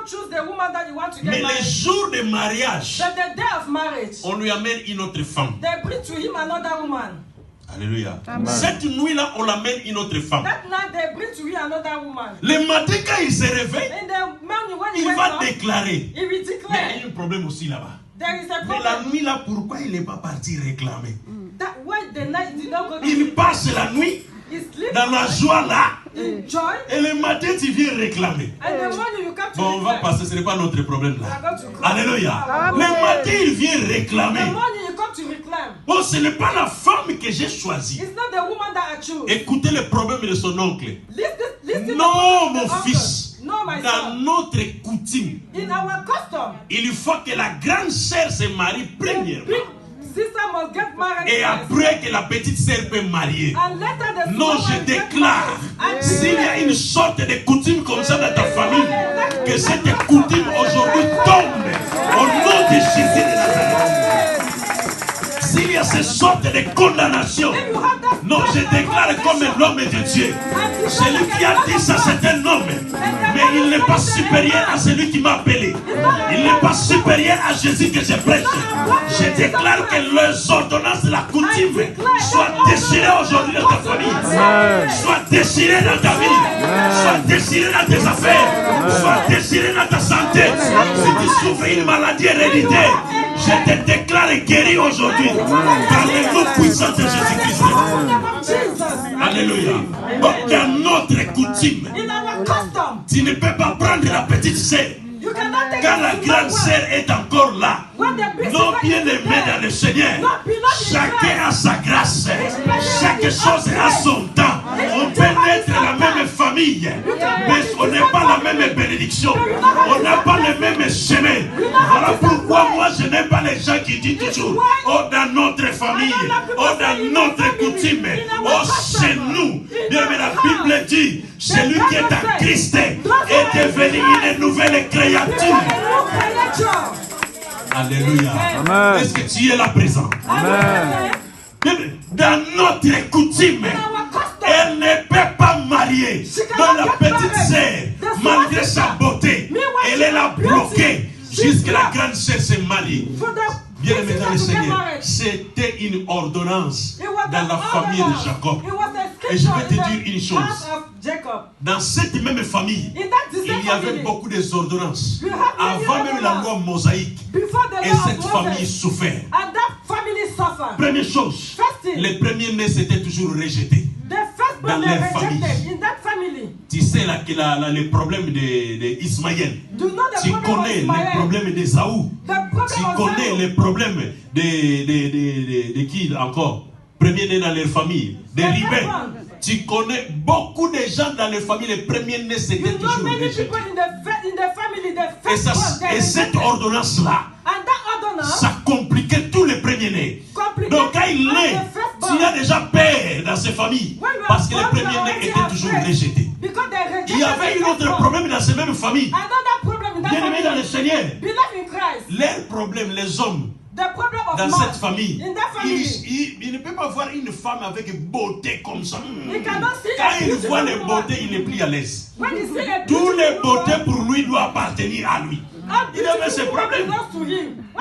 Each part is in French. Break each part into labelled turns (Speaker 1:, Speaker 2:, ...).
Speaker 1: don't choose the woman that you want to get
Speaker 2: Mais
Speaker 1: married.
Speaker 2: le jour de mariage,
Speaker 1: But the day of marriage,
Speaker 2: on lui amène une autre femme.
Speaker 1: they bring to him another woman.
Speaker 2: Alléluia.
Speaker 3: Amen.
Speaker 2: Cette nuit-là, on l'amène une autre femme.
Speaker 1: That night they bring to him another woman.
Speaker 2: Le matin, quand il se réveille,
Speaker 1: And the man when he
Speaker 2: il
Speaker 1: wake
Speaker 2: va
Speaker 1: up,
Speaker 2: déclarer.
Speaker 1: he will
Speaker 2: Mais il y
Speaker 1: declare
Speaker 2: a un problème aussi là-bas.
Speaker 1: there is a
Speaker 2: Mais la
Speaker 1: problem.
Speaker 2: nuit là, pourquoi il n'est pas parti réclamer?
Speaker 1: That when the night did not go to
Speaker 2: Il passe la nuit
Speaker 1: he sleep
Speaker 2: dans la joie là,
Speaker 1: in joy,
Speaker 2: et le matin tu viens réclamer.
Speaker 1: and the morning you come to
Speaker 2: Bon, on va
Speaker 1: declare.
Speaker 2: passer, ce n'est pas notre problème
Speaker 1: You are
Speaker 2: là.
Speaker 1: going to cry.
Speaker 2: Alléluia.
Speaker 3: Amen.
Speaker 2: Le matin il vient
Speaker 1: The
Speaker 2: réclamer.
Speaker 1: morning you come to reclaim.
Speaker 2: Bon, ce n'est pas la femme que j'ai choisie.
Speaker 1: It's not the woman that I choose.
Speaker 2: Écoutez le problème de son oncle.
Speaker 1: Listen
Speaker 2: Non,
Speaker 1: to
Speaker 2: mon
Speaker 1: the uncle.
Speaker 2: fils.
Speaker 1: No, my
Speaker 2: Dans
Speaker 1: son.
Speaker 2: notre coutume,
Speaker 1: In our custom,
Speaker 2: il faut que la grande sœur se marie
Speaker 1: the
Speaker 2: premièrement.
Speaker 1: big sister must get married
Speaker 2: Et
Speaker 1: first.
Speaker 2: après que la petite sœur peut marier.
Speaker 1: And later the
Speaker 2: Non,
Speaker 1: small
Speaker 2: je
Speaker 1: one get
Speaker 2: déclare,
Speaker 1: married.
Speaker 2: s'il y a une sorte de coutume comme ça dans ta famille, que cette coutume aujourd'hui tombe au nom de Jésus de Nazareth. S'il y a cette sorte de condamnation, non, je déclare comme un homme de Dieu. Celui qui a dit ça, c'est un homme. Mais il n'est pas supérieur à celui qui m'a appelé. Il n'est pas supérieur à Jésus que je prêche. Je déclare que les ordonnances de la coutume soient déchirées aujourd'hui dans ta famille. Soient déchirées dans ta vie. Soient déchirées dans tes affaires. Soient déchirées dans ta santé. Si tu souffres une maladie héréditaire, je te déclare guéri aujourd'hui. Dans le nom puissant de Jésus-Christ. Alléluia. Donc, dans notre coutume,
Speaker 1: In our custom,
Speaker 2: tu ne peux pas prendre la petite sœur
Speaker 1: you cannot take
Speaker 2: quand la
Speaker 1: the
Speaker 2: grande
Speaker 1: small
Speaker 2: sœur
Speaker 1: one.
Speaker 2: est encore là.
Speaker 1: When the big
Speaker 2: Non,
Speaker 1: sister
Speaker 2: bien
Speaker 1: is
Speaker 2: aimé
Speaker 1: there.
Speaker 2: dans le Seigneur. Chacun a sa grâce. Chaque chose a son temps. On peut naître la même famille, mais on n'est pas la même bénédiction. On n'a pas le même chemin. Voilà pourquoi moi je n'aime pas les gens qui disent toujours, oh dans notre famille, oh dans notre coutume, oh chez nous. Bien, mais la Bible dit, celui qui est en Christ est devenu une nouvelle créature. Alléluia.
Speaker 3: Amen.
Speaker 2: Est-ce que tu es là présent?
Speaker 3: Amen.
Speaker 2: Dans notre coutume, elle ne peut pas marier. Dans la petite sœur, malgré sa beauté, elle est là bloquée jusqu'à la grande sœur se marie. Bien aimé dans le Seigneur, c'était une ordonnance dans la famille de Jacob. Et je vais te dire une chose. Dans cette même famille, il y avait beaucoup d'ordonnances. Avant même la loi mosaïque. Et cette famille souffrait. Première chose, les premiers-nés étaient toujours rejetés. Dans leur famille. Tu sais là, les problèmes d'Ismaël. Tu connais les problèmes d'Ésaü. Tu connais les problèmes de qui encore? Premier-né dans leur famille. Des Ribéens. Tu connais beaucoup de gens dans les familles, les premiers-nés c'était toujours rejetés. Et cette ordonnance-là, ça compliquait tous les premiers-nés. Donc quand il naît, il y a déjà peur dans ces familles. Parce que les premiers-nés étaient toujours rejetés. Il y avait un autre problème dans ces mêmes familles. Bien aimés dans le Seigneur. Leurs problèmes, les hommes, dans cette famille, il ne peut pas voir une femme avec beauté comme ça. Quand il voit les beautés, il n'est plus à l'aise. Toutes les beautés pour lui doivent appartenir à lui. Il avait ses problèmes.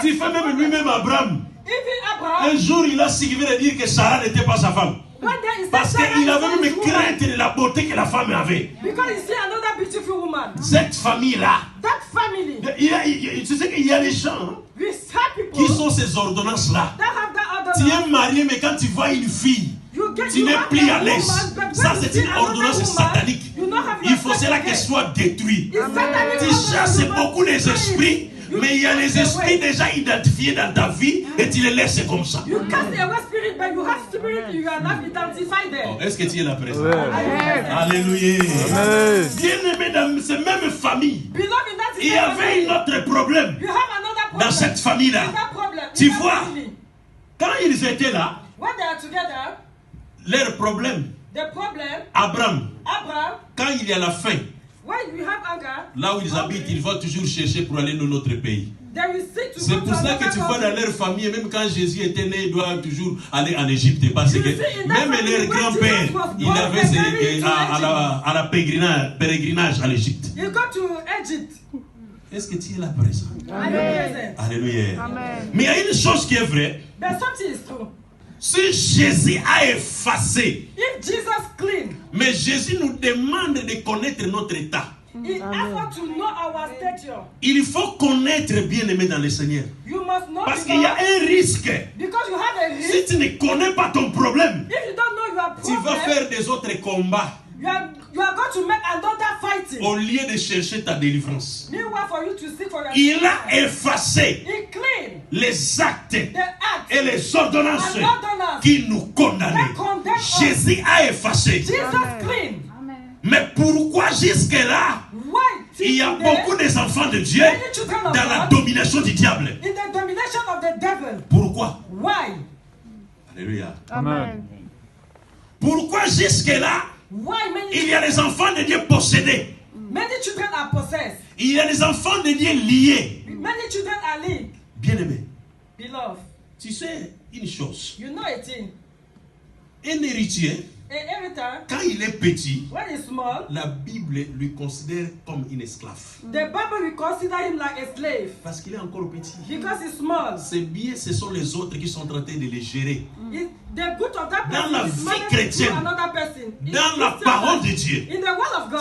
Speaker 2: Tu fais même lui-même Abraham. Un jour, il a suivi de dire que Sarah n'était pas sa femme. Parce qu'il avait même crainte de la beauté que la femme avait. Cette famille-là, tu sais qu'il y a des gens qui sont ces ordonnances-là. Tu es marié, mais quand tu vois une fille, tu n'es plus à l'aise. Ça, c'est une ordonnance satanique. Il faut cela qu'elle soit détruite. Tu chasses beaucoup les esprits, mais il y a les esprits déjà identifiés dans ta vie et tu les laisses comme ça. Est-ce que tu es là présent? Alléluia. Bien aimé dans ces mêmes familles, il y avait un autre problème dans cette famille-là. Tu vois, quand ils étaient là, leur problème, Abraham, quand il y a la faim, là où ils habitent, ils vont toujours chercher pour aller dans notre pays. C'est pour ça que tu vois dans leur famille, même quand Jésus était né, ils doivent toujours aller en Égypte. Parce que même leur grand-père, il avait à la pèlerinage à l'Égypte. Est-ce que tu es là présent?
Speaker 1: Are you present?
Speaker 2: Alléluia.
Speaker 3: Amen.
Speaker 2: Mais il y a une chose qui est vraie.
Speaker 1: But something is true.
Speaker 2: Si Jésus a effacé,
Speaker 1: If Jesus clean,
Speaker 2: mais Jésus nous demande de connaître notre état.
Speaker 1: he asked us to know our stature.
Speaker 2: Il faut connaître bien aimé dans le Seigneur.
Speaker 1: You must know
Speaker 2: Parce qu'il y a un risque.
Speaker 1: because you have a
Speaker 2: Si
Speaker 1: risk.
Speaker 2: tu ne connais pas ton problème,
Speaker 1: If you don't know your
Speaker 2: tu vas
Speaker 1: problem,
Speaker 2: faire des autres combats
Speaker 1: you are going to make another fighting.
Speaker 2: au lieu de chercher ta délivrance.
Speaker 1: Meanwhile, for you to seek for your
Speaker 2: Il a effacé
Speaker 1: he clean
Speaker 2: les actes
Speaker 1: the act.
Speaker 2: et les ordonnances
Speaker 1: And ordinance
Speaker 2: qui nous condamnaient.
Speaker 1: that condemn us.
Speaker 2: Jésus a effacé.
Speaker 1: Jesus clean.
Speaker 2: Mais pourquoi jusque-là,
Speaker 1: Why?
Speaker 2: il y a
Speaker 1: today,
Speaker 2: beaucoup des enfants de Dieu
Speaker 1: many children of
Speaker 2: dans la
Speaker 1: God
Speaker 2: domination du diable?
Speaker 1: in the domination of the devil.
Speaker 2: Pourquoi?
Speaker 1: Why?
Speaker 2: Alléluia.
Speaker 3: Amen.
Speaker 2: Pourquoi jusque-là,
Speaker 1: Why
Speaker 2: il y a des enfants de Dieu possédés?
Speaker 1: many children are possessed?
Speaker 2: Il y a des enfants de Dieu liés.
Speaker 1: Many children are linked.
Speaker 2: Bien-aimé,
Speaker 1: Beloved,
Speaker 2: tu sais une chose.
Speaker 1: you know a thing.
Speaker 2: Un héritier,
Speaker 1: Every time,
Speaker 2: quand il est petit,
Speaker 1: when he's small,
Speaker 2: la Bible lui considère comme une esclave.
Speaker 1: the Bible will consider him like a slave
Speaker 2: Parce qu'il est encore petit.
Speaker 1: because he's small.
Speaker 2: C'est bien, ce sont les autres qui sont en train de les gérer.
Speaker 1: The good of that
Speaker 2: Dans
Speaker 1: person
Speaker 2: la
Speaker 1: is
Speaker 2: vie
Speaker 1: managed
Speaker 2: chrétienne,
Speaker 1: to another person. In
Speaker 2: dans la
Speaker 1: Christian
Speaker 2: parole
Speaker 1: life,
Speaker 2: de Dieu,
Speaker 1: in the word of God.